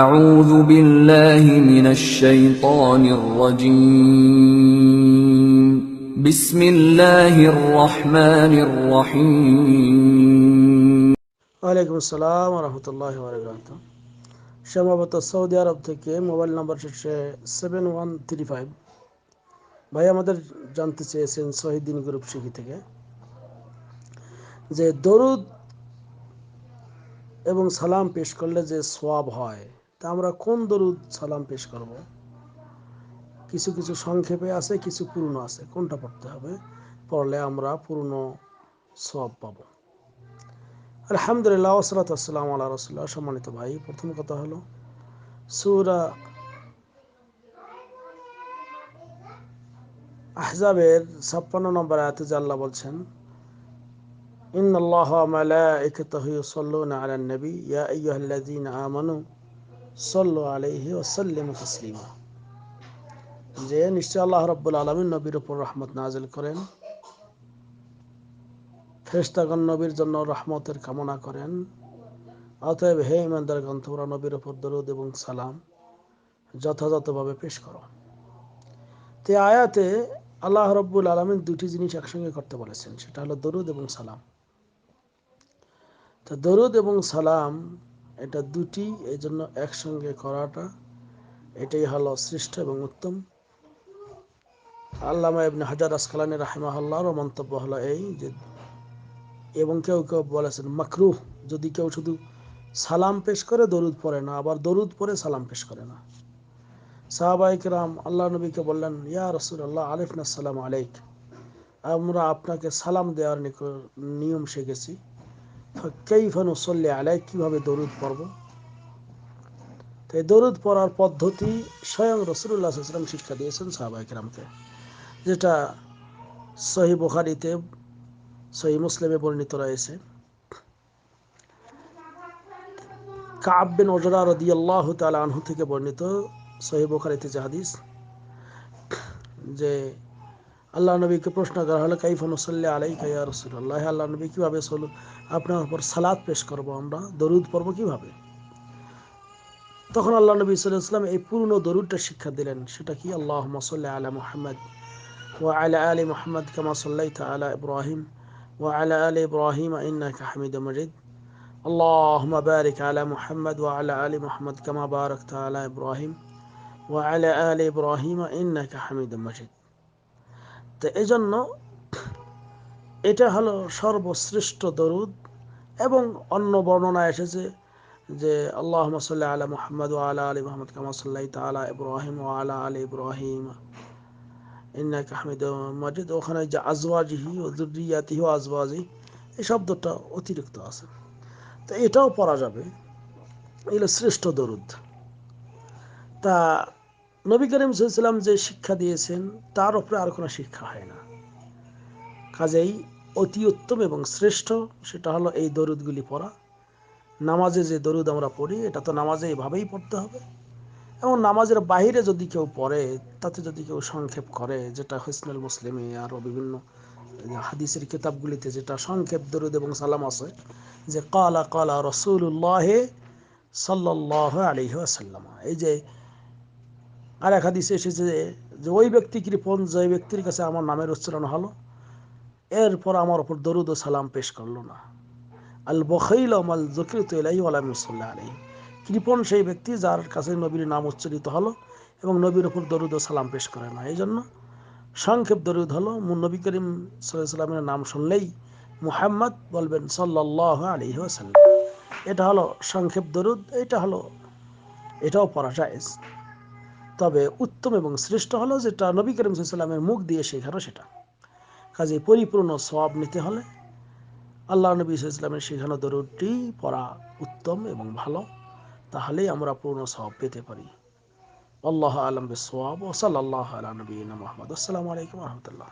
أعوذ بالله من الشيطان الرجيم بسم الله الرحمن الرحيم ওয়ালাইকুম আসসালাম রহমতুল্লাহ বরকাত। সম্ভবত সৌদি আরব থেকে মোবাইল নাম্বার শেষে 7135 ভাই আমাদের জানতে চেয়েছেন শহীদিন গ্রুপ শিখি থেকে যে দরুদ এবং সালাম পেশ করলে যে সওয়াব হয়, তা আমরা কোন দরুদ সালাম পেশ করব? কিছু কিছু সংক্ষেপে আছে, কিছু পূর্ণ আছে, কোনটা পড়তে হবে? পড়লে আমরা পূর্ণ সওয়াব পাবো। আলহামদুলিল্লাহ ওয়াসসালাতু ওয়াসসালামু আলা রাসূলিল্লাহ। সম্মানিত ভাই, প্রথম কথা হলো সূরা আহজাবের 56 নম্বর আয়াতে যে আল্লাহ বলছেন, ইন্নাল্লাহা ওয়া মালাইকাতাহু ইউসাল্লুনা আলান নবী ইয়া আইয়ুহাল্লাযীনা আমানু সাল্লু আলাইহি ওয়া সাল্লিমু তাসলিমা। যে নিশ্চয় আল্লাহ রাব্বুল আলামিন নবীর উপর রহমত নাযিল করেন, ফেরেশতাগণ নবীর জন্য রহমতের কামনা করেন। অতএব হে ঈমানদারগণ, তোমরা নবীর উপর দরুদ এবং সালাম যথাযথভাবে পেশ করো। তে আয়াতে আল্লাহ রাব্বুল আলামিন দুটি জিনিস একসঙ্গে করতে বলেছেন, সেটা হলো দরুদ এবং সালাম। তো দরুদ এবং সালাম এটা দুটি, এই জন্য একসঙ্গে করাটা এটাই হলো শ্রেষ্ঠ এবং উত্তম। আল্লামা ইবনে হাজার আসকালানী রাহিমাহুল্লাহর মন্তব্য হলো এই যে, এবং কেউ কেউ বলেছেন মাকরুহ, যদি কেউ শুধু সালাম পেশ করে দরুদ পড়ে না, আবার দরুদ পড়ে সালাম পেশ করে না। সাহাবায়ে কেরাম আল্লাহ নবীকে বললেন, ইয়া রাসূলুল্লাহ আলাইকুম আসসালাম আলাইক, আমরা আপনাকে সালাম দেওয়ার নিয়ম শিখেছি, কাইফা নুসাল্লি আলাইক, কিভাবে দরুদ পড়ব? তাই দরুদ পড়ার পদ্ধতি স্বয়ং রাসূলুল্লাহ সাল্লাল্লাহু আলাইহি ওয়াসাল্লাম শিক্ষা দিয়েছেন সাহাবায়ে কেরামকে, যেটা সহিহ বুখারীতে, সহিহ মুসলিমে বর্ণিত রয়েছে। কাব বিন উজরা রাদিয়াল্লাহু তাআলা আনহু থেকে বর্ণিত সহিহ বুখারীতে যে হাদিস, যে আল্লাহ নবীকে প্রশ্ন করা হলো, কাইফা নুসাল্লি আলাইকা ইয়া রাসূলুল্লাহ, আল্লাহ নবী কিভাবে আপনার উপর সালাত পেশ করব, আমরা দরুদ পড়ব কিভাবে? তখন আল্লাহ নবী সাল্লাল্লাহু আলাইহি ওয়াসাল্লাম এই পূর্ণ দরুদটা শিক্ষা দিলেন। সেটা কি? আল্লাহুম্মা সাল্লি আলা মুহাম্মদ ওয়া আলা আলি মুহাম্মদ কামা সাল্লাইতা আলা ইব্রাহিম ওয়া আলা আলি ইব্রাহিম ইন্নাকা হামিদুম মাজিদ। আল্লাহুম্মা বারিক আলা মুহাম্মদ ওয়া আলা আলি মুহাম্মদ কামা বারাকতা আলা ইব্রাহিম ওয়া আলা আলি ইব্রাহিম ইন্নাকা হামিদুম মাজিদ। তো এজন্য এটা হলো সর্বশ্রেষ্ঠ দরুদ। এবং অন্য বর্ণনা এসেছে যে আল্লাহুম্মা সাল্লি আলা মুহাম্মদ ওয়া আলা আলি মুহাম্মদ কামা সাল্লাইতা আলা ইব্রাহিম ওয়া আলা আলি ইব্রাহিম ইন্নাকা হামিদুম মাজিদ। ওখানে যে আজওয়াজিহি ও যুররিয়াতিহি ওয়া আজওয়াজিহি, এই শব্দটা অতিরিক্ত আছে, তো এটাও পড়া যাবে। এগুলো শ্রেষ্ঠ দরুদ। তা নবী করিম সাল্লাল্লাহু আলাইহি ওয়াসাল্লাম যে শিক্ষা দিয়েছেন তার উপরে আর কোনো শিক্ষা হয় না। কাজেই অতি উত্তম এবং শ্রেষ্ঠ সেটা হলো এই দরুদগুলি পড়া। নামাজে যে দরুদ আমরা পড়ি, এটা তো নামাজে এইভাবেই পড়তে হবে। এবং নামাজের বাইরে যদি কেউ পড়ে, তাতে যদি কেউ সংক্ষেপ করে, যেটা হিসনুল মুসলিমে আরও বিভিন্ন হাদিসের কিতাবগুলিতে যেটা সংক্ষেপ দরুদ এবং সালাম আছে, যে কালা কালা রাসূলুল্লাহ সাল্লাল্লাহু আলাইহি ওয়াসাল্লাম, এই যে আর এক হাদিসে এসেছে যে ওই ব্যক্তি কৃপণ যে ব্যক্তির কাছে আমার নামের উচ্চারণ হলো, এরপর আমার উপর দরুদ ও সালাম পেশ করলো না। আল বখাইল মাল যকিরতু ইলাইহি ওয়া লাম ইউসাল্লি আলাইহি, কৃপণ সেই ব্যক্তি যার কাছে নবীর নাম উচ্চারিত হলো এবং নবীর উপর দরুদ ও সালাম পেশ করে না। এই জন্য সংক্ষেপ দরুদ হলো, নবী করিম সাল্লাল্লাহু আলাইহি ওয়াসাল্লামের নাম শুনলেই মুহাম্মদ বলবেন সাল্লাল্লাহু আলাইহি ওয়াসাল্লাম, এটা হলো সংক্ষেপ দরুদ। এটাও পড়া জায়েজ। তবে উত্তম এবং শ্রেষ্ঠ হলো যেটা নবী করিম সাল্লাল্লাহু আলাইহি ওয়াসাল্লামের মুখ দিয়ে শেখানো, সেটা। কাজে পরিপূর্ণ সওয়াব নিতে হলে আল্লাহ নবী সাল্লাল্লাহু আলাইহি ওয়াসাল্লামের শেখানো দরুদটি পড়া উত্তম এবং ভালো, তাহলেই আমরা পূর্ণ সওয়াব পেতে পারি। আল্লাহু আ'লাম বিস-সাওয়াব ওয়া সাল্লাল্লাহু আলা নবিয়িনা মুহাম্মদ। আসসালামু আলাইকুম ওয়া রাহমাতুল্লাহ।